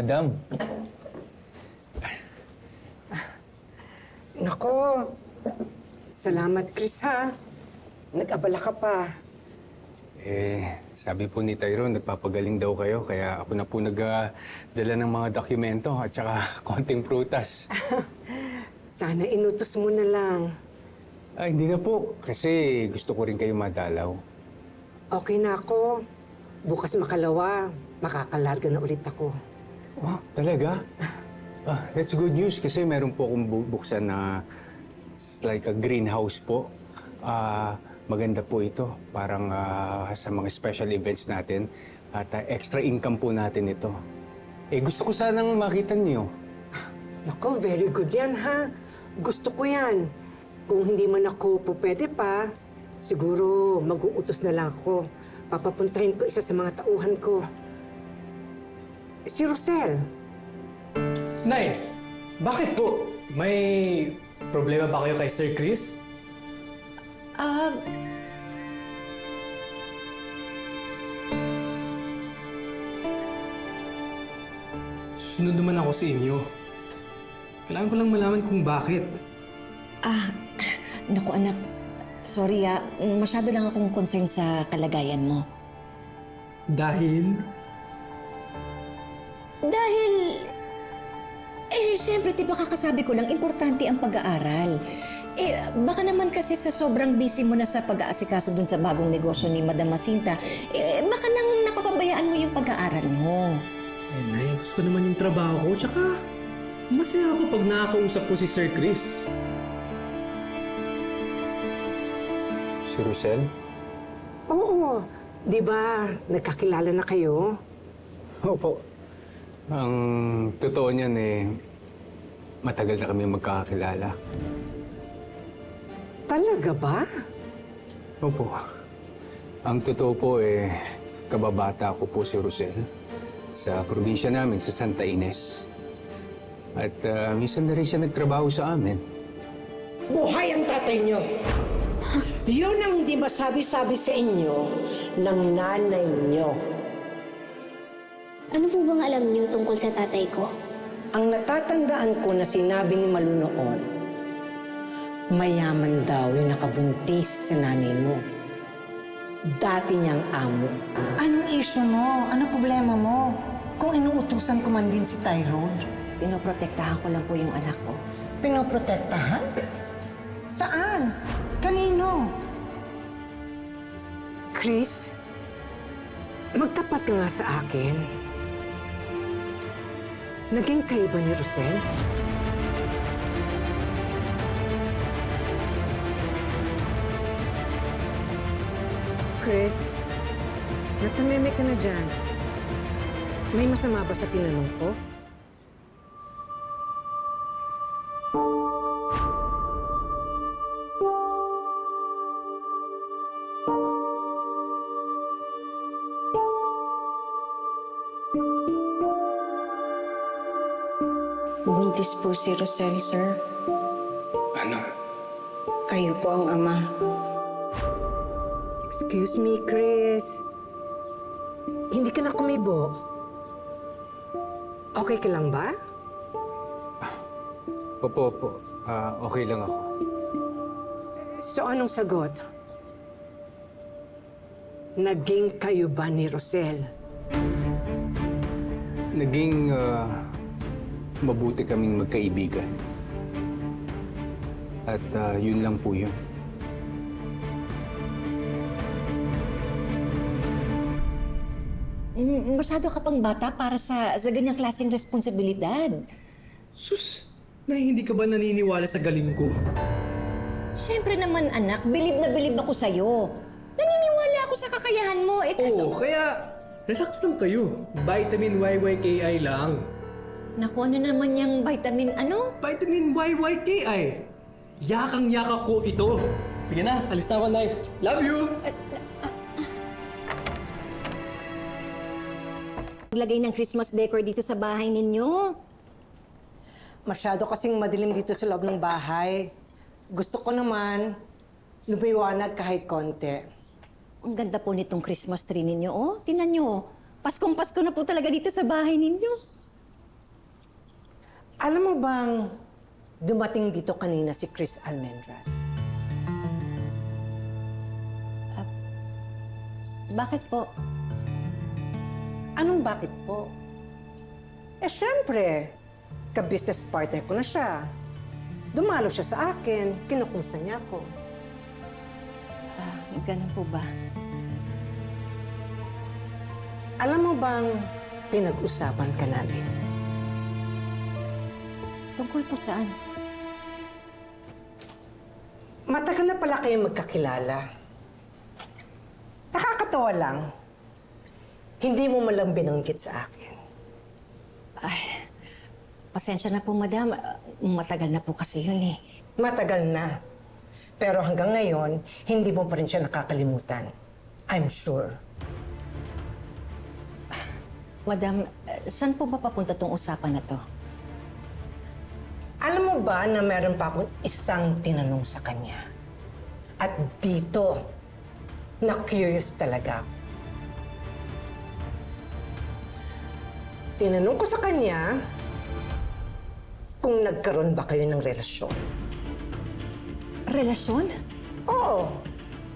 Madam. Nako, salamat Chris ha. Nag-abala ka pa. Sabi po ni Tyrone, nagpapagaling daw kayo, kaya ako na po nagdala ng mga dokumento at saka konting prutas. Sana inutos mo na lang. Ay, hindi na po, kasi gusto ko rin kayo madalaw. Okay na ako. Bukas makalawa, makakalarga na ulit ako. Oh, talaga? That's good news kasi meron po akong buksan na it's like a greenhouse po. Maganda po ito, parang sa mga special events natin at extra income po natin ito. Gusto ko sanang makita niyo. Nako, very good yan ha. Gusto ko yan. Kung hindi man ako po pwede pa, siguro mag-uutos na lang ako. Papapuntahin ko isa sa mga tauhan ko. Si Rosel. Nay, bakit po? May problema ba kayo kay Sir Chris? Sunod naman ako sa inyo. Kailangan ko lang malaman kung bakit. Naku anak, sorry masyado lang akong concerned sa kalagayan mo. Dahil? Siyempre, diba kakasabi ko lang, importante ang pag-aaral. Baka naman kasi sa sobrang busy mo na sa pag-aasikaso dun sa bagong negosyo ni Madam Jacinta, baka nang napapabayaan mo yung pag-aaral mo. Nay, gusto naman yung trabaho ko, tsaka masaya ako pag nakakausap ko si Sir Chris. Si Rosel? Oo, di ba nagkakilala na kayo? Opo. Ang totoo niyan matagal na kami magkakakilala. Talaga ba? Opo. Ang totoo po kababata ko po si Rosel sa probinsya namin sa Santa Ines. At minsan na rin siya nagtrabaho sa amin. Buhay ang tatay niyo. Yun ang hindi masabi-sabi sa inyo ng nanay niyo. Ano po bang alam niyo tungkol sa tatay ko? Ang natatandaan ko na sinabi ni Malu noon, mayaman daw yung nakabuntis sa nanay mo. Dati niyang amo. Anong issue mo? Anong problema mo? Kung inuutusan ko man din si Tyrone. Pinoprotektahan ko lang po yung anak ko. Pinoprotektahan? Saan? Kanino? Chris, magtapat ka nga sa akin. Naging kayo ba ni Rosel? Chris, natameme ka na dyan. May masama ba sa tinanong ko? Buntis po si Rosel, sir. Ano? Kayo po ang ama. Excuse me, Chris. Hindi ka na kumibo. Okay ka lang ba? Opo. Okay lang ako. So anong sagot? Naging kayo ba ni Rosel? Naging mabuti kaming magkaibigan. At yun lang po yun. Masyado ka pang bata para sa ganyang klaseng responsibilidad. Sus, hindi ka ba naniniwala sa galing ko? Siyempre naman anak, bilib na bilib ako sa'yo. Naniniwala ako sa kakayahan mo. Kaso... Oo, kaya relax lang kayo. Vitamin YYKI lang. Naku, ano naman yung vitamin ano? Vitamin YYKI. Yakang-yaka ko ito. Sige na, alis na ako, Nay. Love you! Maglagay ng Christmas decor dito sa bahay ninyo. Masyado kasing madilim dito sa loob ng bahay. Gusto ko naman lumiwanag kahit konti. Ang ganda po nitong Christmas tree ninyo, oh. Tingnan nyo, Paskong-Pasko na po talaga dito sa bahay ninyo. Alam mo bang dumating dito kanina si Chris Almendras? Bakit po? Anong bakit po? Syempre, ka-business partner ko na siya. Dumalo siya sa akin, kinukumusta niya ako. Ganun po ba? Alam mo bang pinag-usapan ka namin? Tungkol po saan? Matagal na pala kayo magkakilala. Nakakatawa lang. Hindi mo malang binanggit sa akin. Pasensya na po, madam. Matagal na po kasi yun eh. Matagal na. Pero hanggang ngayon, hindi mo pa rin siya nakakalimutan. I'm sure. Madam, saan po ba papunta tong usapan na to? Alam mo ba na meron pa akong isang tinanong sa kanya? At dito, na-curious talaga ako. Tinanong ko sa kanya kung nagkaroon ba kayo ng relasyon. Relasyon? Oo,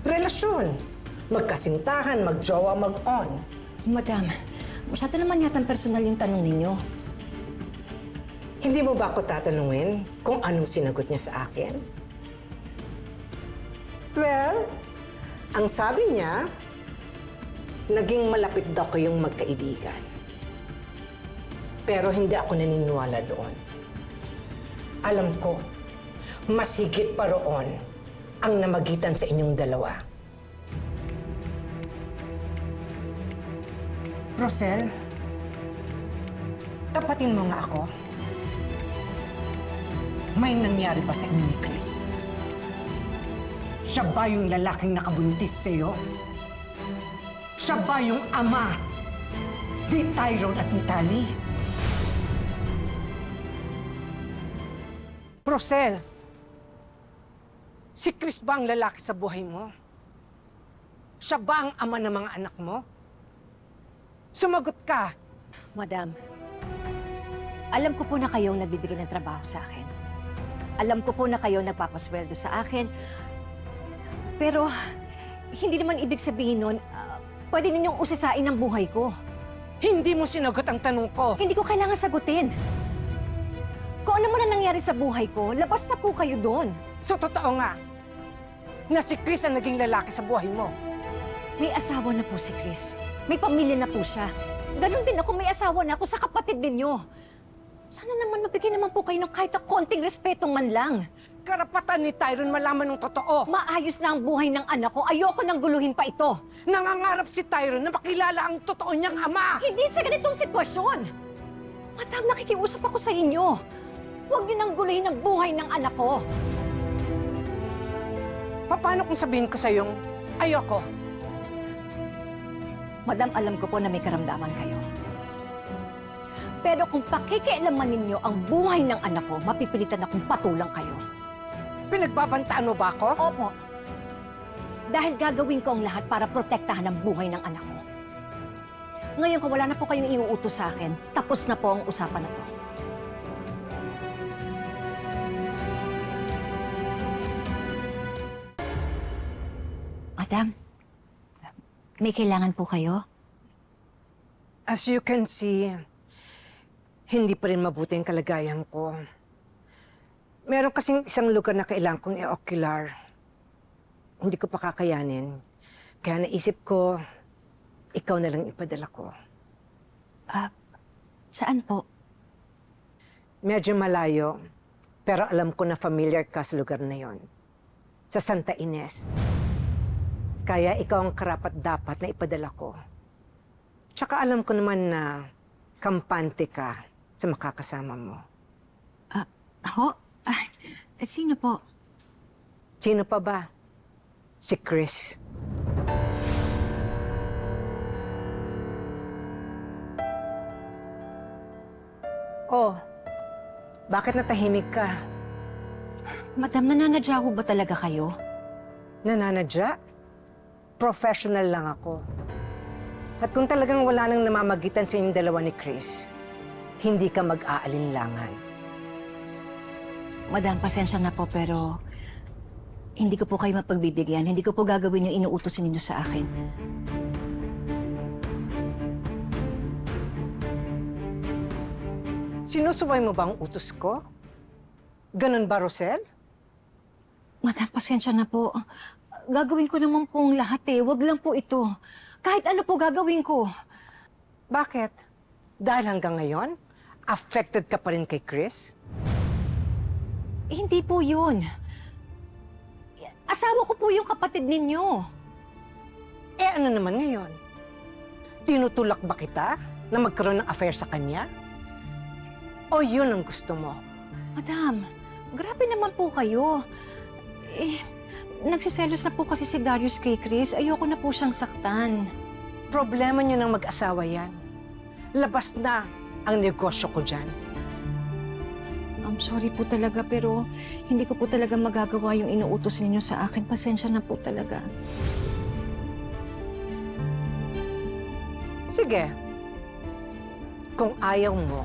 relasyon. Magkasintahan, magjowa, mag-on. Madam, masyado naman yata personal yung tanong ninyo. Hindi mo ba ako tatanungin kung anong sinagot niya sa akin? Well, ang sabi niya, naging malapit daw kayong magkaibigan. Pero hindi ako naniniwala doon. Alam ko, mas higit pa roon ang namagitan sa inyong dalawa. Rosel, tapatin mo nga ako. May nangyari ba sa inyo ni Chris? Siya ba yung lalaking nakabuntis sa'yo? Siya ba yung ama ni Tyrone at ni Tali? Rosel, si Chris ba ang lalaki sa buhay mo? Siya ba ang ama ng mga anak mo? Sumagot ka. Madam, alam ko po na kayong nagbibigay ng trabaho sa akin. Alam ko po na kayo nagpapasweldo sa akin. Pero, hindi naman ibig sabihin nun, pwede ninyong usisain ang buhay ko. Hindi mo sinagot ang tanong ko. Hindi ko kailangan sagutin. Kung ano man ang nangyari sa buhay ko, labas na po kayo doon. So, totoo nga, na si Chris ang naging lalaki sa buhay mo. May asawa na po si Chris. May pamilya na po siya. Ganon din ako, may asawa na ako sa kapatid ninyo. Sana naman mabigyan naman po kayo ng kahit na konting respetong man lang. Karapatan ni Tyrone malaman ng totoo. Maayos na ang buhay ng anak ko. Ayoko nang guluhin pa ito. Nangangarap si Tyrone na makilala ang totoo niyang ama. Hindi sa ganitong sitwasyon. Madam, nakikiusap ako sa inyo. Huwag niyo nang guluhin ang buhay ng anak ko. Paano kung sabihin ko sa'yong ayoko? Madam, alam ko po na may karamdaman kayo. Pero kung pakikialaman ninyo ang buhay ng anak ko, mapipilitan akong patulang kayo. Pinagbabantaan mo ba ako? Opo. Dahil gagawin ko ang lahat para protektahan ang buhay ng anak ko. Ngayon, kung wala na po kayong iuutos sa akin, tapos na po ang usapan na to. Madam, may kailangan po kayo? As you can see, hindi pa rin mabuti ang kalagayan ko. Meron kasing isang lugar na kailangan kong i-ocular. Hindi ko pa kakayanin. Kaya naisip ko, ikaw na lang ipadala ko. Saan po? Medyo malayo, pero alam ko na familiar ka sa lugar na yon. Sa Santa Ines. Kaya ikaw ang karapat-dapat na ipadala ko. Tsaka alam ko naman na kampante ka sa makakasama mo. Ho? At sino po? Sino pa ba? Si Chris. Oh, bakit natahimik ka? Madam, nananadya ho ba talaga kayo? Nananadya? Professional lang ako. At kung talagang wala nang namamagitan sa inyong dalawa ni Chris, hindi ka mag-aalinlangan. Madam, pasensya na po pero hindi ko po kayo mapagbibigyan. Hindi ko po gagawin yung inuutos ninyo sa akin. Sinusuway mo ba ang utos ko? Ganun ba, Rosel? Madam, pasensya na po. Gagawin ko naman pong lahat eh. Wag lang po ito. Kahit ano po gagawin ko. Bakit? Dahil hanggang ngayon, affected ka pa rin kay Chris? Hindi po yun. Asawa ko po yung kapatid ninyo. Eh ano naman ngayon? Tinutulak ba kita na magkaroon ng affair sa kanya? O yun ang gusto mo? Madam, grabe naman po kayo. Nagsiselos na po kasi si Darius kay Chris. Ayoko na po siyang saktan. Problema niyo ng mag-asawa yan. Labas na ang negosyo ko dyan. I'm sorry po talaga pero hindi ko po talaga magagawa yung inuutos ninyo sa akin. Pasensya na po talaga. Sige. Kung ayaw mo,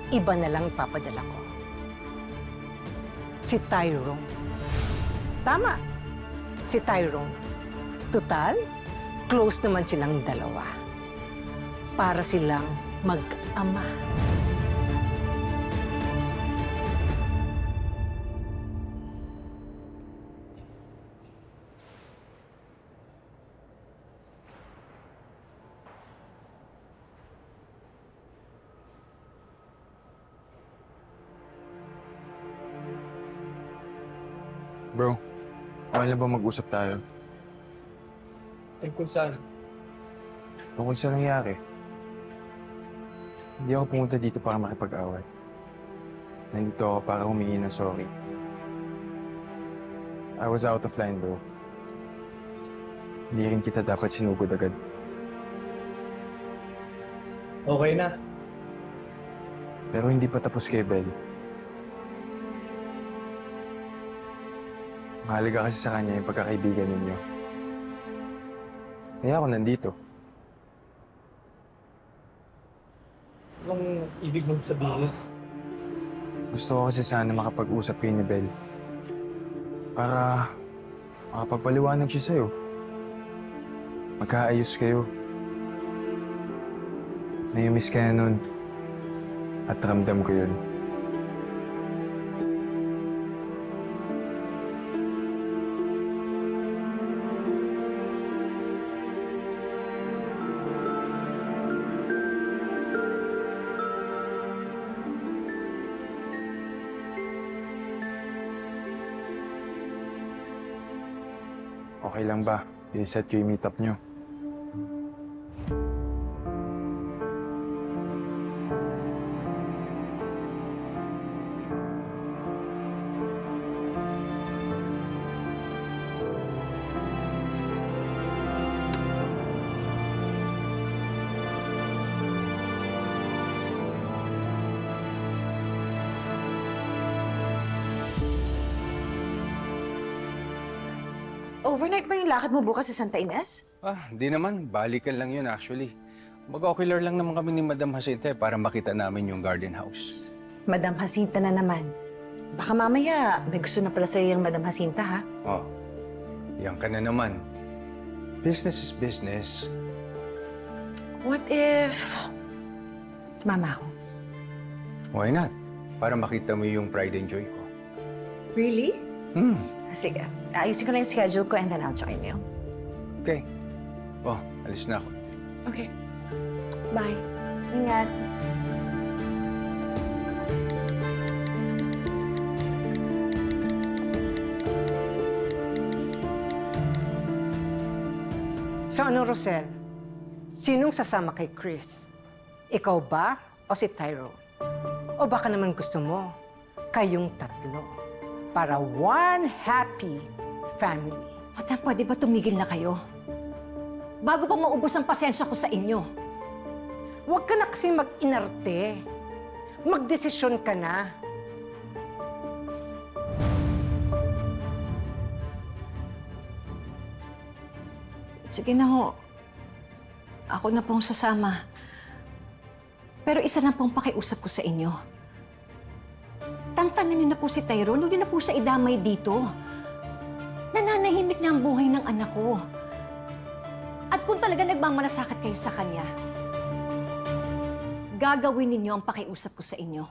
iba na lang ipapadala ko. Si Tyrone. Tama. Si Tyrone. Total, close naman silang dalawa. Para silang mag-ama. Bro, okay na ba mag-usap tayo? Tungkol saan? Tungkol sa nangyari. Hindi ako pumunta dito para makipag-away. Nandito ako para humingi ng sorry. I was out of line, bro. Hindi rin kita dapat sinugod agad. Okay na. Pero hindi pa tapos kay Belle. Mahalaga kasi sa kanya yung pagkakaibigan ninyo. Kaya ako nandito. Anong ibig mong sabihin? Gusto ko kasi sana makapag-usap kayo ni Belle. Para makapagpaliwanag siya sa'yo. Magkaayos kayo. Nai-miss ka na nun. At ramdam ko yun. Okay lang ba? I-set ko yung meet-up nyo. Overnight ba yung lakad mo bukas sa Santa Ines? Di naman. Balikan lang yun actually. Mag-ocular lang naman kami ni Madam Jacinta para makita namin yung garden house. Madam Jacinta na naman. Baka mamaya may gusto na pala sa'yo yung Madam Jacinta, ha? Oh, yan ka na naman. Business is business. What if... Sumama ako? Why not? Para makita mo yung pride and joy ko. Really? Sige, ayusin ko na yung schedule ko and then I'll join you. Okay. Oh, alis na ako. Okay. Bye. Ingat. So ano, Rosel? Sinong sasama kay Chris? Ikaw ba o si Tyrone? O baka naman gusto mo kayong tatlo para one happy family? Madam, pwede ba tumigil na kayo? Bago pa maubos ang pasensya ko sa inyo. Huwag ka na kasi mag-inarte. Magdesisyon ka na. Sige na ho. Ako na pong sasama. Pero isa na pong pakiusap ko sa inyo. Tantanan niyo na po si Tyrone. Huwag niyo na po siya idamay dito. Nananahimik na ang buhay ng anak ko. At kung talaga nagmamalasakit kayo sa kanya, gagawin ninyo ang pakiusap ko sa inyo.